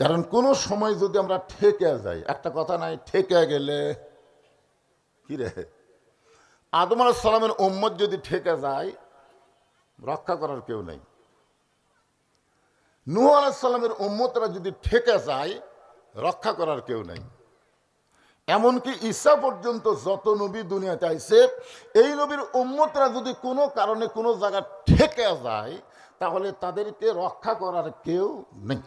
কারণ কোনো সময় যদি আমরা ঠেকে যাই, একটা কথা নাই, ঠেকে গেলে কি রে, আদম আলাইহিস সালামের উম্মত যদি ঠেকে যায় রক্ষা করার কেউ নেই। নূহ আলাইহিস সালামের উম্মতরা যদি ঠেকে যায় রক্ষা করার কেউ নেই। এমনকি ঈসা পর্যন্ত যত নবী দুনিয়াতে আইছে, এই নবীর উম্মতরা যদি কোনো কারণে কোনো জায়গা ঠেকে যায় তাহলে তাদেরকে রক্ষা করার কেউ নেই।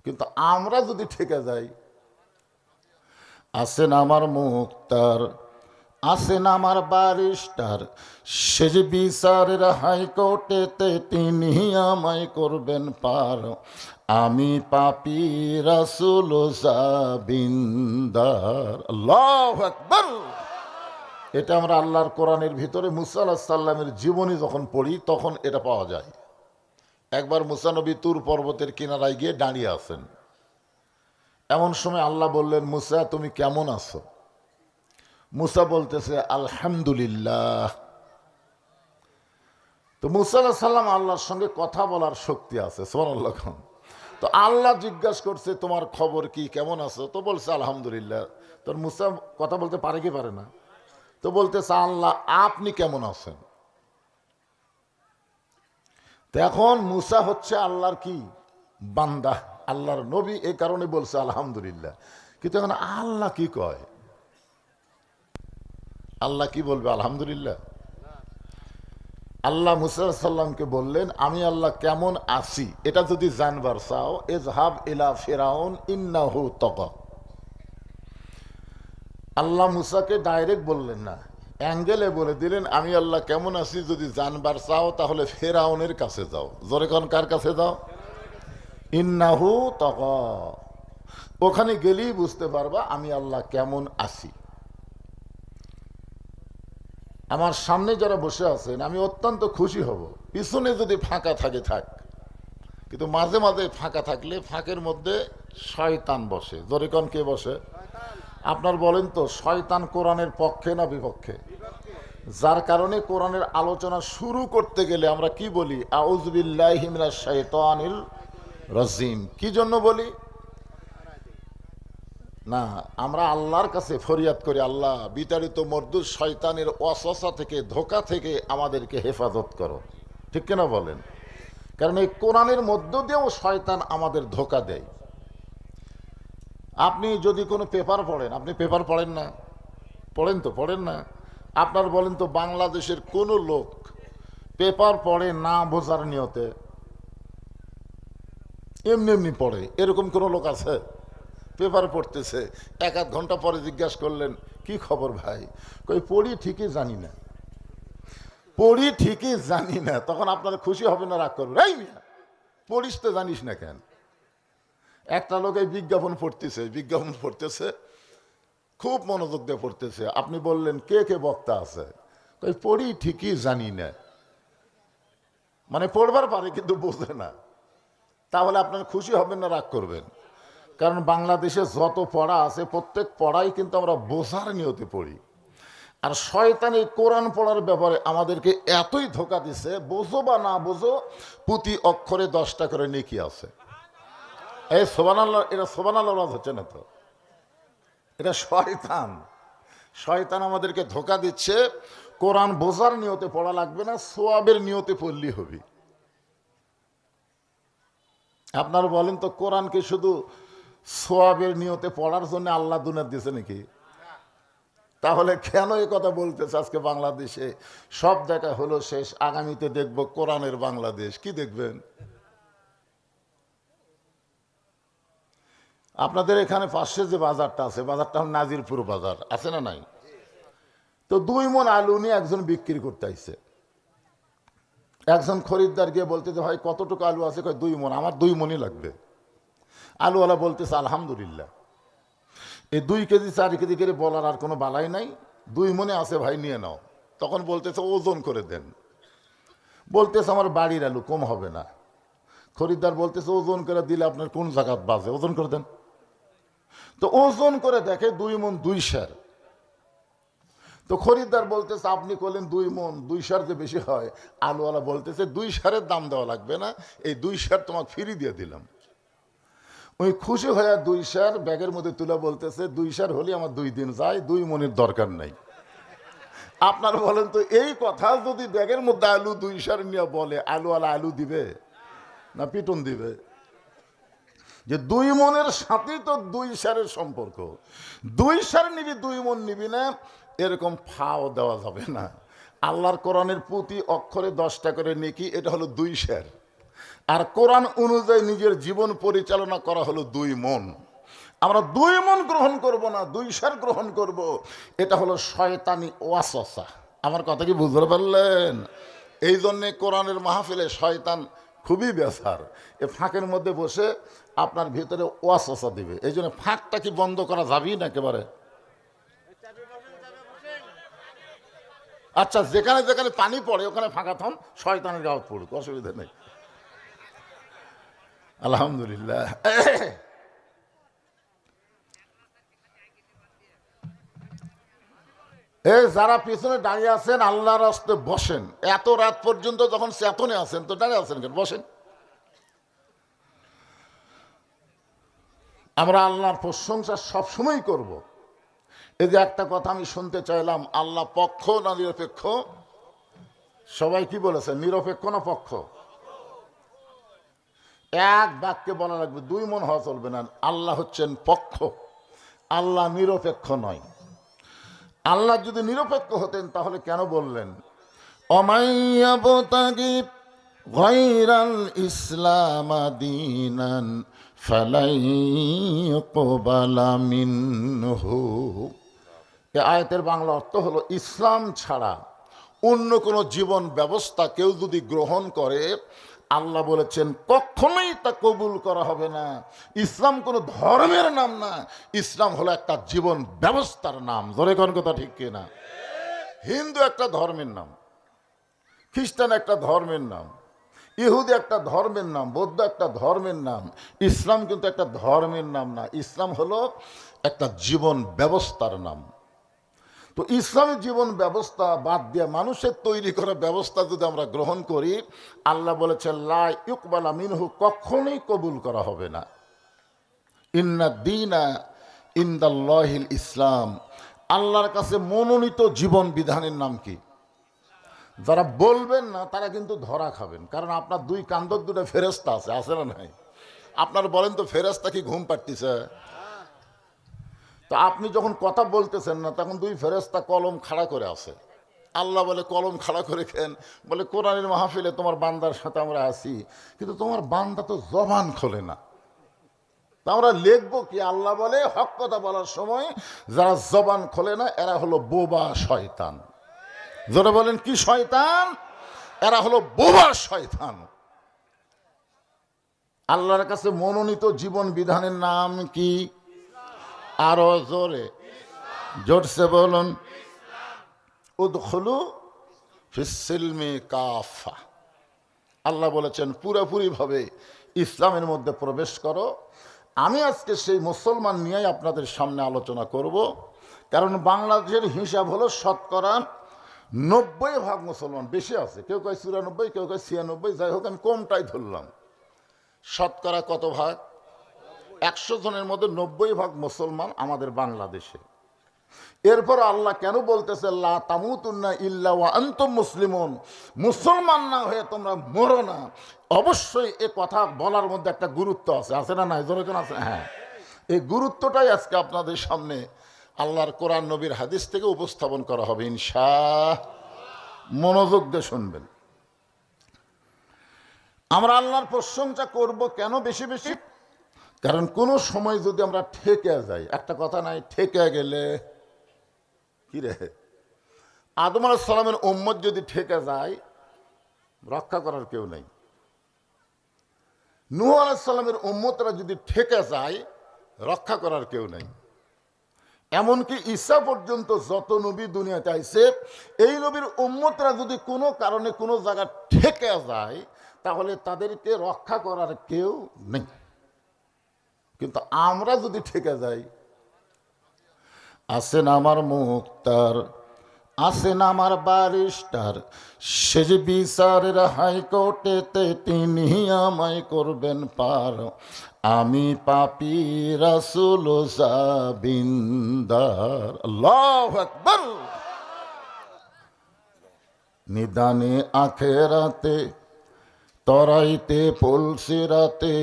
কিন্তু আমরা যদি ঠেকে যাই, আসেন আমার মুক্তার, আসেন আমার ব্যারিস্টার, সে যে বিচারের হাইকোর্টেতে তিনি আমায় করবেন পার, আমি পাপী রাসূল জাবিন্দার। আল্লাহু আকবার। এটা আমরা আল্লাহর কোরআনের ভিতরে মুসা আলাইহিস সালামের জীবনী যখন পড়ি তখন এটা পাওয়া যায়। একবার মুসা নবী তুর পর্বতের কিনারায় গিয়ে দাঁড়িয়ে আছেন। এমন সময় আল্লাহ বললেন, মুসা তুমি কেমন আছো? মুসা বলতেছে আলহামদুলিল্লাহ। তো মুসা আলাইহিস সালাম আল্লাহর সঙ্গে কথা বলার শক্তি আছে, সুবহানাল্লাহ। তো আল্লাহ জিজ্ঞাসা করছে তোমার খবর কি, কেমন আছো? তো বলছে আলহামদুলিল্লাহ। তোর মুসা কথা বলতে পারে কি পারে না? তো বলতেছে আল্লাহ আপনি কেমন আছেন? তো এখন মুসা হচ্ছে আল্লাহর কি বান্দা, আল্লাহর নবী, এই কারণে বলছে আলহামদুলিল্লাহ। কিন্তু এখন আল্লাহ কি কয়? আল্লাহ কি বলবে আলহামদুলিল্লাহ? আল্লাহ মুসা সাল্লামকে বললেন আমি আল্লাহ কেমন আছি এটা যদি জানবার চাও, ইযহাব ইলা ফিরাউন ইন্নাহু তাগা। আল্লাহ মুসাকে ডাইরেক্ট বললেন না, অ্যাঙ্গেলে বলে দিলেন আমি আল্লাহ কেমন আছি যদি জানবার চাও তাহলে ফেরাউনের কাছে যাও। জোরে কোন কার কাছে যাও? ইন্নাহু তাগা। ওখানে গেলেই বুঝতে পারবা আমি আল্লাহ কেমন আছি। আমার সামনে যারা বসে আছেন আমি অত্যন্ত খুশি হব, পিছনে যদি ফাঁকা থাকে থাক, কিন্তু মাঝে মাঝে ফাঁকা থাকলে ফাঁকের মধ্যে শয়তান বসে। জোরে কোন কে বসে? আপনার বলেন তো শয়তান কোরআনের পক্ষে না বিপক্ষে? যার কারণে কোরআনের আলোচনা শুরু করতে গেলে আমরা কি বলি? আউযু বিল্লাহি মিনাশ শাইতানির রাজিম। কি জন্য বলি? না, আমরা আল্লাহর কাছে ফরিয়াদ করি, আল্লাহ বিতাড়িত মরদুদ শয়তানের ওয়াসওয়াসা থেকে, ধোঁকা থেকে আমাদেরকে হেফাজত করো। ঠিক কিনা বলেন? কারণ এই কোরআনের মধ্য দিয়েও শয়তান আমাদের ধোঁকা দেয়। আপনি যদি কোনো পেপার পড়েন, আপনি পেপার পড়েন না? পড়েন তো? পড়েন না? আপনার বলেন তো বাংলাদেশের কোনো লোক পেপার পড়ে না বোঝার নিয়তে, এমনি এমনি পড়ে, এরকম কোনো লোক আছে? পেপার পড়তেছে, এক আধ ঘন্টা পরে জিজ্ঞাসা করলেন কি খবর ভাই? কই পড়ি ঠিকই জানি না, পড়ি ঠিকই জানি না। তখন আপনারা খুশি হবে না রাগ করবেন? এই মিয়া পড়িস তো জানিস না কেন? একটা লোক এই বিজ্ঞাপন পড়তেছে, খুব মনোযোগ দিয়ে পড়তেছে। আপনি বললেন কে কে বক্তা আছে? কই পড়ি ঠিকই জানি না। মানে পড়বার পারে কিন্তু বোঝে না। তাহলে আপনার খুশি হবেন না রাগ করবেন? কারণ বাংলাদেশে যত পড়া আছে প্রত্যেক পড়াই কিন্তু আমরা বোঝার নিয়তে পড়ি। আর শয়তান এই কোরআন পড়ার ব্যাপারে আমাদেরকে এতই ধোঁকা দিছে, বোঝো বা না বোঝো প্রতি অক্ষরে 10টা করে নেকি আছে। এই সুবহানাল্লাহ, এটা সুবহানাল্লাহ ওয়াজ হচ্ছে না তো, এটা শয়তান আমাদেরকে ধোঁকা দিচ্ছে। কোরআন বোঝার নিয়তে পড়া লাগবে না, সোয়াবের নিয়তে পড়লেই হবে। আপনারা বলেন তো কোরআনকে শুধু সোয়াবের নিয়তে পড়ার জন্য আল্লাহ দুনিয়া দিয়েছে নাকি? তাহলে কেন এ কথা বলতেছে? আজকে বাংলাদেশে সব দেখা হলো শেষ, আগামীতে দেখব কোরআনের বাংলাদেশ। কি দেখবেন? আপনাদের এখানে পাশে যে বাজারটা আছে, বাজারটা হল নাজিরপুর বাজার, আছে না নাই? তো 2 মণ আলু নিয়ে একজন বিক্রি করতে আইছে। একজন খরিদ্দার গিয়ে বলতেছে ভাই কতটুকু আলু আছে? কয় 2 মণ। আমার 2 মণই লাগবে। আলুওয়ালা বলতেছে আলহামদুলিল্লাহ। এই 2 কেজি 4 কেজি করে বলার আর কোনো বালাই নাই, 2 মণে আছে ভাই নিয়ে নাও। তখন বলতেছে ওজন করে দেন। বলতেছে আমার বাড়ির আলু, কম হবে না। খরিদ্দার বলতেছে ওজন করে দিলে আপনার কোন জায়গাত বাজে, ওজন করে দেন। তো ওজন করে দেখে 2 মণ 2 সের। তো খরিদ্দার বলতেছে আপনি করলেন 2 মণ, 2 সের যে বেশি হয়। আলুওয়ালা বলতেছে 2 সেরের দাম দেওয়া লাগবে না, এই 2 সের তোমাকে ফ্রি দিয়ে দিলাম। ওই খুশি হয়ে 2 সের ব্যাগের মধ্যে তুলে বলতেছে 2 সের হলে আমার 2 দিন যায়, 2 মনের দরকার নাই। আপনার বলেন তো এই কথা যদি ব্যাগের মধ্যে আলু 2 সের নিয়ে বলে, আলুওয়ালা আলু দিবে না পিটন দিবে? যে 2 মনের সাথেই তো 2 সেরের সম্পর্ক। 2 সের নিবি 2 মন নিবি না, এরকম ফাও দেওয়া যাবে না। আল্লাহর কোরআনের প্রতি অক্ষরে 10টা করে নেকি, এটা হলো 2 সের। আর কোরআন অনুযায়ী নিজের জীবন পরিচালনা করা হলো 2 মন। আমরা 2 মন গ্রহণ করব না, 2 সের গ্রহণ করব। এটা হলো শয়তানি ওয়াসওয়াসা। আমার কথা কি বুঝতে পারলেন? এই জন্যে কোরআনের মাহফিলে শয়তান খুবই বেসার। এ ফাঁকের মধ্যে বসে আপনার ভিতরে ওয়াসওয়াসা দিবে। এই জন্য ফাঁকটা কি বন্ধ করা যাবেই না একেবারে? আচ্ছা, যেখানে যেখানে পানি পড়ে ওখানে ফাঁকা থন, শয়তানের গাওয়াত পড়ুক, অসুবিধা নেই। আলহামদুলিল্লাহ। এই যারা পিছনে দাঁড়িয়ে আছেন আল্লাহর রাস্তে বসেন। এত রাত পর্যন্ত যখন চেতনে আছেন তো দাঁড়িয়ে আছেন কেন? বসেন। আমরা আল্লাহর প্রশংসা সবসময় করব। এই যে একটা কথা আমি শুনতে চাইলাম, আল্লাহ পক্ষ না নিরপেক্ষ? সবাই কি বলেছে, নিরপেক্ষ না পক্ষ? এক বাক্যে বলা লাগবে, 2 মন হওয়া চলবে না। আল্লাহ হচ্ছেন পক্ষ, আল্লাহ নিরপেক্ষ নয়। আল্লাহ যদি নিরপেক্ষ হতেন তাহলে কেন বললেন অমাইয়াবতাগি গায়রাল ইসলাম দীনান ফালাই ইউকবালা মিনহু? এই আয়াতের বাংলা অর্থ হলো, ইসলাম ছাড়া অন্য কোনো জীবন ব্যবস্থা কেউ যদি গ্রহণ করে, আল্লাহ বলেছেন কখনোই তা কবুল করা হবে না। ইসলাম কোনো ধর্মের নাম না, ইসলাম হলো একটা জীবন ব্যবস্থার নাম। ধরে কোন কথা ঠিক কিনা? হিন্দু একটা ধর্মের নাম, খ্রিস্টান একটা ধর্মের নাম, ইহুদি একটা ধর্মের নাম, বৌদ্ধ একটা ধর্মের নাম। ইসলাম কিন্তু একটা ধর্মের নাম না, ইসলাম হলো একটা জীবন ব্যবস্থার নাম। তো ইসলামী জীবন ব্যবস্থা বাদ দিয়ে মানুষের তৈরি করা ব্যবস্থা যদি আমরা গ্রহণ করি, আল্লাহ বলেছেন লা ইউকবালা মিনহু, কখনোই কবুল করা হবে না। ইন্না দীনা ইনদাল্লাহিল ইসলাম, আল্লাহর কাছে মনোনীত জীবন বিধানের নাম কি? যারা বলবেন না তারা কিন্তু ধরা খাবেন, কারণ আপনার 2 কান্দর 2টা ফেরেশতা আছে, আছে না নাই? আপনার বলেন তো, ফেরেশতা কি ঘুম পাড়তিছে? তো আপনি যখন কথা বলতেছেন না তখন 2 ফেরেশতা কলম খাড়া করে আছে। আল্লাহ বলে কলম খাড়া করে খেন, বলে কোরআনের মাহফিলে তোমার বান্দার সাথে আমরা আছি, কিন্তু তোমার বান্দা তো জবান খোলে না, তা আমরা লিখবো কি? আল্লাহ বলে হক কথা বলার সময় যারা জবান খোলে না এরা হলো বোবা শয়তান। যারা বলেন কি শয়তান? এরা হলো বোবা শয়তান। আল্লাহর কাছে মনোনীত জীবন বিধানের নাম কি? আরো জোরে, জোরসে বলুন, উদখুলু ফিস-সিলমি কাফা। আল্লাহ বলেছেন পুরোপুরিভাবে ইসলামের মধ্যে প্রবেশ করো। আমি আজকে সেই মুসলমান নিয়েই আপনাদের সামনে আলোচনা করব, কারণ বাংলাদেশের হিসাব হলো শতকরা 90% মুসলমান, বেশি আছে, কেউ কয় 94, কেউ কয় 96, যাই হোক আমি কমটাই ধরলাম। শতকরা কত ভাগ? 100 জনের মধ্যে 90% মুসলমান আমাদের বাংলাদেশে। এরপর আল্লাহ কেন বলতেছে লা তামুতুন্না ইল্লা ওয়া আনতুম মুসলিমুন, মুসলমান না হয়ে তোমরা মরো না? অবশ্যই এ কথা বলার মধ্যে একটা গুরুত্ব আছে, আছে না নাই? জোরে আছে। হ্যাঁ, এই গুরুত্বটাই আজকে আপনাদের সামনে আল্লাহর কোরআন নবীর হাদিস থেকে উপস্থাপন করা হবে ইনশাআল্লাহ। মনোযোগ দিয়ে শুনবেন। আমরা আল্লাহর প্রশংসা করব কেন বেশি বেশি? কারণ কোনো সময় যদি আমরা ঠেকে যাই, একটা কথা নাই, ঠেকে গেলে কি রে, আদম আলাইহিস সালামের উম্মত যদি ঠেকে যায় রক্ষা করার কেউ নাই। নূহ আলাইহিস সালামের উম্মতরা যদি ঠেকে যায় রক্ষা করার কেউ নাই। এমনকি ঈসা পর্যন্ত যত নবী দুনিয়াতে আইছে, এই নবীর উম্মতরা যদি কোনো কারণে কোনো জায়গা ঠেকে যায় তাহলে তাদেরকে রক্ষা করার কেউ নেই। কিন্তু আমরা যদি ঠেকে যাই, আছেন আমার মুক্তার, আছেন আমার ব্যারিস্টার, সে যে বিচারের হাইকোর্টেতে তিনি আমায় করবেন পার। আমি পাপী রাসূল জাবিন্দার। আল্লাহু আকবার। নিদানে আখেরাতে তরাইতে পলসিরাতে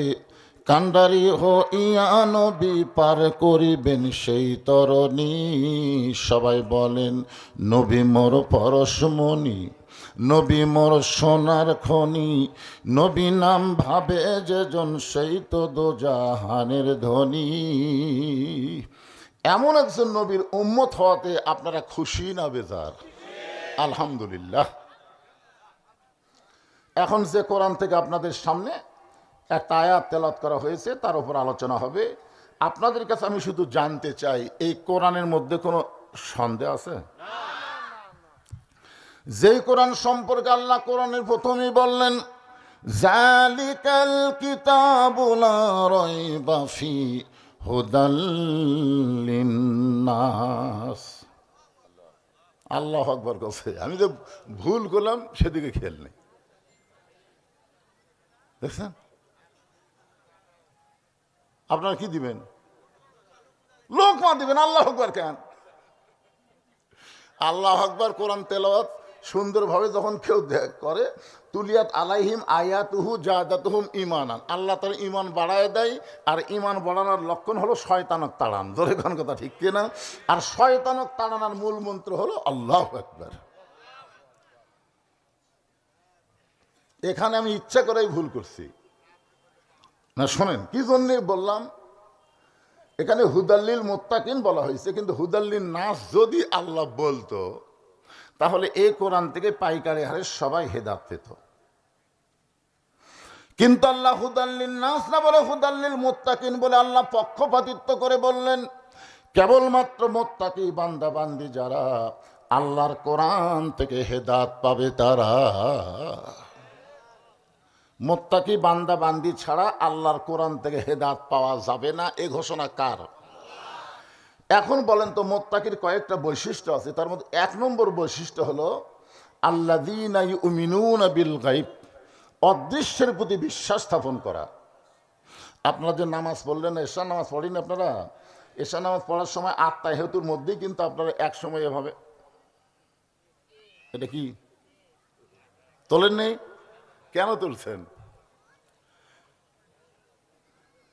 কান্ডারি হইয়া নবী পার করিবেন সেই তরণী। সবাই বলেন নবী মোর পরশমণি, নবী মোর সোনার খনি, নবী নাম ভাবে যেজন সেই তো দোজাহানের ধনী। এমন একজন নবীর উম্মত হওয়াতে আপনারা খুশি না বেজার? আলহামদুলিল্লাহ। এখন যে কোরআন থেকে আপনাদের সামনে একটা আয়াত তেলাওয়াত করা হয়েছে তার উপর আলোচনা হবে। আপনাদের কাছে আমি শুধু জানতে চাই, এই কোরআনের মধ্যে কোনো সন্দেহ আছে? যেই কোরআন সম্পর্কে আল্লাহ কোরআনের প্রথমেই বললেন জালিকাল কিতাবু লা রাইবা ফি হুদাল লিন্নাস। আল্লাহু আকবার বলছে। আমি যে ভুল করলাম সেদিকে খেয়াল নেই, দেখছেন? আপনারা কি দিবেন? লোকমা দিবেন। আল্লাহু আকবার কেন? আল্লাহু আকবার কোরআন তেলাওয়াত সুন্দরভাবে যখন কেউ করে, তুলিয়াত আলাইহিম আয়াতুহু জাদাতুহুম ঈমানান, আল্লাহ তার ঈমান বাড়ায় দেয়। আর ঈমান বাড়ানোর লক্ষণ হলো শয়তানক তাড়ান। ধরে কোন কথা ঠিক কিনা? আর শয়তানক তাড়ানোর মূল মন্ত্র হলো আল্লাহু আকবার। এখানে আমি ইচ্ছা করেই ভুল করছি না, শোনেন কি জন্যে বললাম। এখানে হুদাল্লিল মুত্তাকিন বলা হয়েছে, কিন্তু হুদাল্লিল নাস যদি আল্লাহ বলতো তাহলে এই কোরআন থেকে পাইকারি হারে সবাই হেদায়েত পেত। কিন্তু আল্লাহ হুদাল্লিল নাস না বলে হুদাল্লিল মুত্তাকিন বলে আল্লাহ পক্ষপাতিত্ব করে বললেন কেবলমাত্র মুত্তাকি বান্দা বান্দি যারা আল্লাহর কোরআন থেকে হেদায়েত পাবে তারা। মুত্তাকি বান্দা বান্দি ছাড়া আল্লাহর কোরআন থেকে হেদায়েত পাওয়া যাবে না। এ ঘোষণা কার? এখন বলেন তো, মুত্তাকির কয়েকটা বৈশিষ্ট্য আছে, তার মধ্যে 1 নম্বর বৈশিষ্ট্য হলো আল্লাযীনা ইউমিনুনা বিল গায়ব, অদৃশ্যের প্রতি বিশ্বাস স্থাপন করা। আপনারা যে নামাজ পড়লেন, এশা নামাজ পড়েন আপনারা, এশা নামাজ পড়ার সময় আত্মাহিয়াতুর মধ্যেই কিন্তু আপনারা এক সময় এভাবে এটা কি তোলেন নেই? কেন তুলছেন?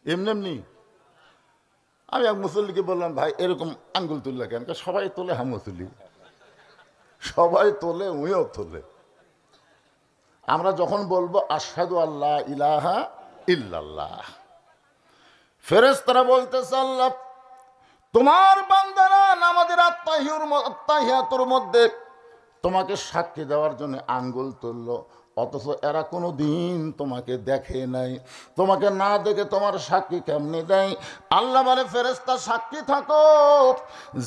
এমনি এমনি আমি এক মুসল্লিকে বললাম, ভাই এরকম আঙ্গুল তুললে কেন? সবাই তোলে, আমিও তুলি। সবাই তোলে, উইও তোলে। আমরা যখন বলবো আশহাদু আল্লা ইলাহা ইল্লাল্লাহ, ফেরেশতারা বলতেছে আল্লাহ তোমার বান্দারা নামাজের আত্তাহিয়াতুর মধ্যে তোমাকে সাক্ষী দেওয়ার জন্য আঙ্গুল তুললো, অথচ এরা কোনো দিন তোমাকে দেখে নাই। তোমাকে না দেখে তোমার সাক্ষী কেমনে দেয়? আল্লাহ বলে ফেরেশতা সাক্ষী থাকো,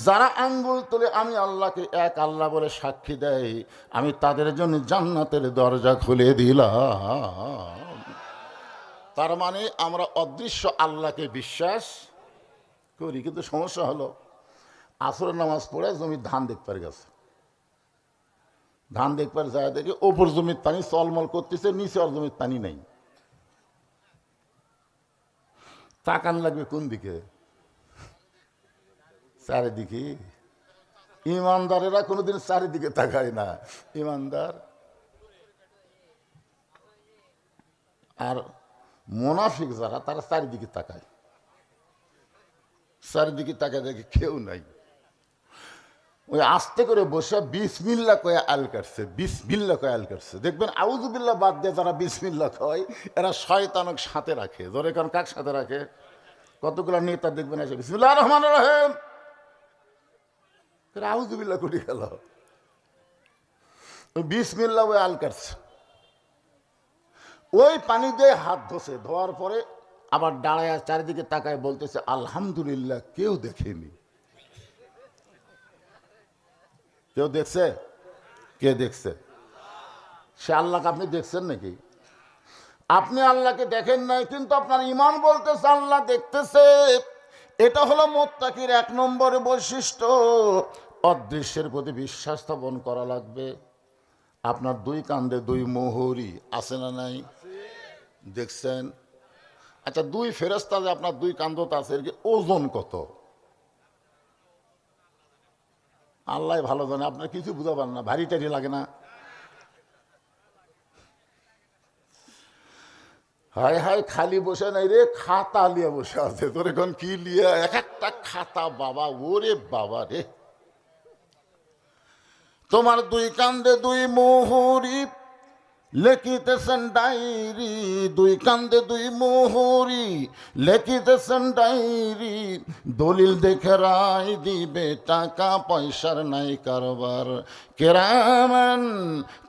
যারা আঙ্গুল তুলে আমি আল্লাহকে এক আল্লাহ বলে সাক্ষী দেয়, আমি তাদের জন্য জান্নাতের দরজা খুলে দিলাম। তার মানে আমরা অদৃশ্য আল্লাহকে বিশ্বাস করি। কিন্তু সমস্যা হলো আসরের নামাজ পড়ে জমির ধান দেখতে গেছে, ধান দেখবার যায় দেখে ওপর জমির পানি চলমল করতেছে, নিচে আর জমির পানি নেই। তাকান লাগবে কোন দিকে? চারিদিকে। ইমানদারেরা কোনোদিন চারিদিকে তাকায় না। ইমানদার আর মুনাফিক যারা, তারা চারিদিকে তাকায়। চারিদিকে তাকায় দেখে কেউ নাই। ওই আস্তে করে বসে বিসমিল্লাহ কয়ে আল কাটছে, বিসমিল্লাহ কয়ে আল কাটছে। দেখবেন আউযুবিল্লাহ বাদ দিয়ে যারা বিসমিল্লাহ কয় এরা শয়তানক সাথে রাখে। ধরে কারণ কাক সাথে রাখে? কতগুলো নেতা দেখবেন এসে বিসমিল্লাহির রহমানির রহিম, আউযুবিল্লাহ করে গেল। বিসমিল্লাহ ওই আল কাটছে, ওই পানি দিয়ে হাত ধোছে, ধোয়ার পরে আবার দাঁড়ায় চারিদিকে তাকায় বলতেছে আলহামদুলিল্লাহ কেউ দেখেনি। কেউ দেখছে? কে দেখছে? সে আল্লাহকে আপনি দেখছেন নাকি? আপনি আল্লাহকে দেখেন নাই, কিন্তু আপনার ঈমান বলতেছে আল্লাহ দেখতেছে। এটা হলো মুত্তাকির 1 নম্বর বৈশিষ্ট্য। অদৃশ্যের প্রতি বিশ্বাস স্থাপন করা লাগবে। আপনার দুই কান্দে দুই মোহরি আছে না নাই? দেখছেন? আচ্ছা, দুই ফেরেশতা যে আপনার দুই কান্দতে আছে, এর কি ওজন কত? আল্লাহ ভালো জানে, আপনার কিছু বুঝাবেন না, ভারী টারি লাগে না? হায় হায়, খালি বসে নাই রে, খাতা লিয়ে বসে আছে। তোর এখন কি লিয়ে? এক একটা খাতা বাবা, ওরে বাবা রে। তোমার দুই কান্দে দুই মোহরি, লেখিতেছেন ডায়েরি, দুই কান্দে দুই মোহরি, লেখিতেছেন ডায়েরি, দলিল দেখে রায় দিবে, টাকা পয়সার নাই কারবার। কেরামান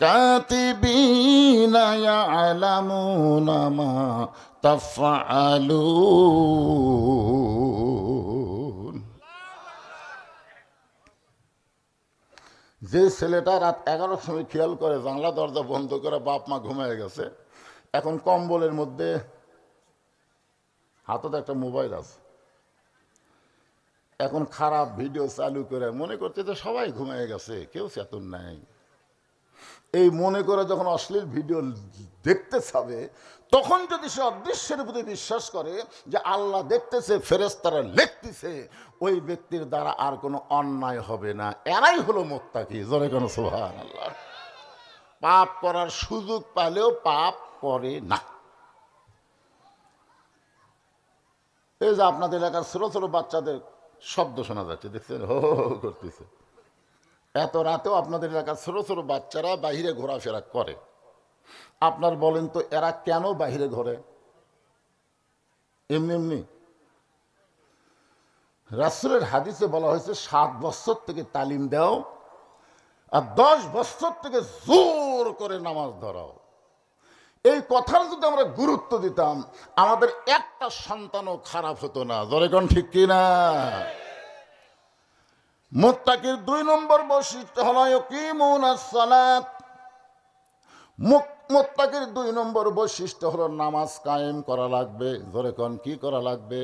কাতিবিনা ইয়ালামুনা মা তাফআলুন। যে ছেলেটা রাত 11টার সময় খেয়াল করে জানলা দরজা বন্ধ করে বাপ মা ঘুমিয়ে গেছে, এখন কম্বলের মধ্যে হাতে একটা মোবাইল আছে, এখন খারাপ ভিডিও চালু করে মনে করছে যে সবাই ঘুমিয়ে গেছে, কেউ চেতন নাই। এই মনে করে যখন অশ্লীল ভিডিও দেখতে চাবে, তখন যদি সে অদৃশ্যের প্রতি বিশ্বাস করে যে আল্লাহ দেখতেছে, ফেরেশতারা লিখতেছে, ওই ব্যক্তির দ্বারা আর কোনো অন্যায় হবে না। এরাই হলো মুত্তাকি। জোরে কোনো সুবহানাল্লাহ। পাপ করার সুযোগ পালেও পাপ করে না। এই যে আপনাদের এলাকার ছোট ছোট বাচ্চাদের শব্দ শোনা যাচ্ছে, দেখছেন, হো হো হো করতেছে। এত রাতেও আপনাদের এলাকার ছোট ছোট বাচ্চারা বাহিরে ঘোরাফেরা করে। আপনার বলেন তো, এরা কেন বাহিরে ঘোরে? এমনি এমনি? রাসূলের হাদিসে বলা হয়েছে 7 বছর থেকে তালিম দাও আর 10 বছর থেকে জোর করে নামাজ ধরাও। এই কথার যদি আমরা গুরুত্ব দিতাম, আমাদের একটা সন্তানও খারাপ হতো না। জোরে কোন ঠিক কিনা? মুত্তাকির 2 নম্বর বৈশিষ্ট্য হলো ইয়াকিমুনাস সালাত। মুত্তাকির 2 নম্বর বৈশিষ্ট্য হলো নামাজ কায়েম করা লাগবে। জোরে কোন কি করা লাগবে?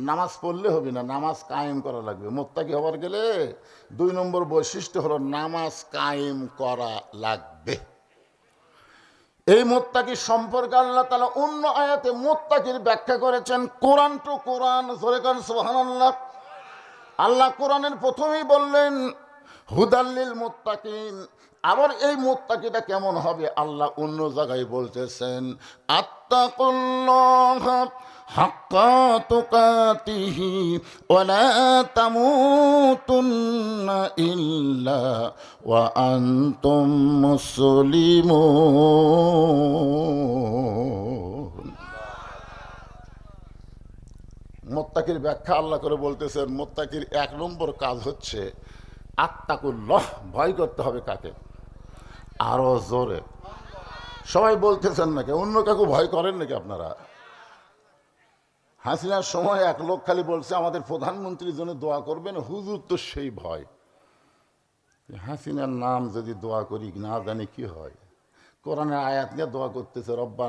নামাজ পড়লে হবে না, নামাজ কায়েম করা লাগবে। মুত্তাকি হবার গেলে 2 নম্বর বৈশিষ্ট্য হলো নামাজ কায়েম করা লাগবে। এই মুত্তাকি সম্পর্কে আল্লাহ তাআলা অন্য আয়াতে মুত্তাকির ব্যাখ্যা করেছেন কোরআন টু কোরআন। জোরে কোন সুবহানাল্লাহ। আল্লাহ কোরআনের প্রথমেই বললেন হুদাল্লিল মুত্তাকিন। আবার এই মুত্তাকিটা কেমন হবে আল্লাহ অন্য জায়গায় বলতেছেন, আত্তাকুল্লাহা হাক্কা তুকাতিহি ওয়া লা তামুতুন্না ইল্লা ওয়া আনতুম মুসলিমুন। মুত্তাকির ব্যাখ্যা আল্লাহ করে বলতেছেন, মুত্তাকির 1 নম্বর কাজ হচ্ছে আত্তাকুল্লাহ, ভয় করতে হবে কাকে? আরো জোরে সবাই বলতেছেন নাকি? অন্য কাকু ভয় করেন নাকি আপনারা? হাসিনার সময় 1 লোক খালি বলছে আমাদের প্রধানমন্ত্রীর জন্য দোয়া করবেন, হুজুর তো সেই ভয়। হাসিনার নাম যদি দোয়া করি না জানি কি হয়। কোরআনের আয়াত নিয়ে দোয়া করতেছে, রব্বানা